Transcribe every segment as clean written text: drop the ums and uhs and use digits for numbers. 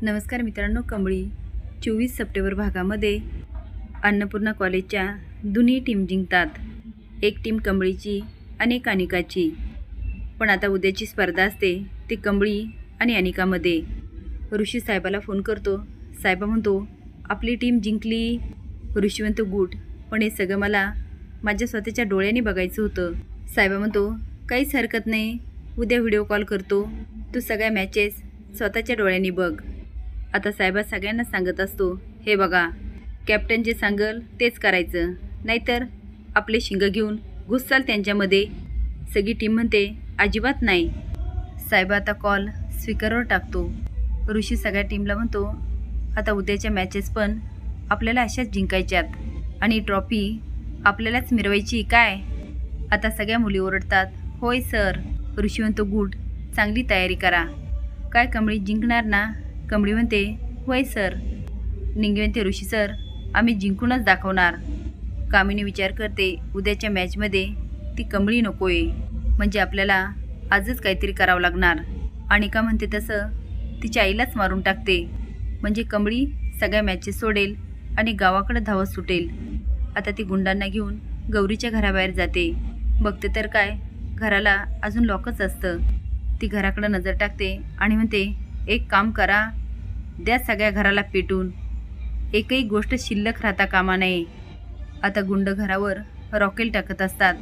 नमस्कार मित्रांनो, कमळी 24 सप्टेंबर भागामध्ये अन्नपूर्णा कॉलेजच्या दोन्ही टीम जिंकतात. एक टीम कमळीची आणि एक अनिकाची. पण आता उद्याची स्पर्धा असते ती कमळी आणि अनिकामध्ये. ऋषी साहेबाला फोन करतो. साहेबा म्हणतो आपली टीम जिंकली. ऋषी म्हणतो गुड, पण हे सगळं मला माझ्या स्वतःच्या डोळ्यांनी बघायचं होतं. साहेबा म्हणतो काहीच हरकत नाही, उद्या व्हिडिओ कॉल करतो, तू सगळ्या मॅचेस स्वतःच्या डोळ्यांनी बघ. आता साहेबा सगळ्यांना सांगत असतो, हे बघा, कॅप्टन जे सांगल तेच करायचं, नाहीतर आपले शिंग घेऊन घुसाल त्यांच्यामध्ये. सगळी टीम म्हणते अजिबात नाही. साहेबा आता कॉल स्पीकरवर टाकतो. ऋषी सगळ्या टीमला म्हणतो आता उद्याच्या मॅचेस पण आपल्याला अशाच जिंकायच्यात आणि ट्रॉफी आपल्यालाच मिरवायची काय. आता सगळ्या मुली ओरडतात, होय सर. ऋषी म्हणतो गुड, चांगली तयारी करा. काय कमळी जिंकणार ना. कमळी म्हणते होय सर. निंगे म्हणते ऋषी सर, आम्ही जिंकूनच दाखवणार. कामिनी विचार करते उद्याच्या मॅचमध्ये ती कमळी नको आहे, म्हणजे आपल्याला आजच काहीतरी करावं लागणार. अनिका म्हणते तसं तिच्या आईलाच मारून टाकते, म्हणजे कमळी सगळ्या मॅचेस सोडेल आणि गावाकडे धावत सुटेल. आता ती गुंडांना घेऊन गौरीच्या घराबाहेर जाते. बघते तर काय, घराला अजून लॉकच असतं. ती घराकडे नजर टाकते आणि म्हणते एक काम करा, द्या सगळ्या घराला पेटून, एकही गोष्ट शिल्लक राहता कामा नये. आता गुंड घरावर रॉकेल टाकत असतात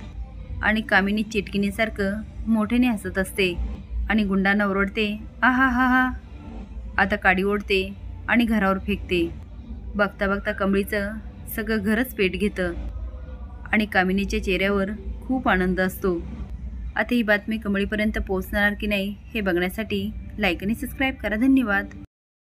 आणि कामिनी चिटकिनीसारखं मोठ्याने हसत असते आणि गुंडांना ओरडते आहा हा हा. आता काडी ओढते आणि घरावर फेकते. बघता बघता कमळीचं सगळं घरच पेट घेतं आणि कामिनीच्या चेहऱ्यावर खूप आनंद असतो. आता ही बातमी कमळीपर्यंत पोहोचणार की नाही हे बघण्यासाठी लाईक आणि सबस्क्राईब करा. धन्यवाद.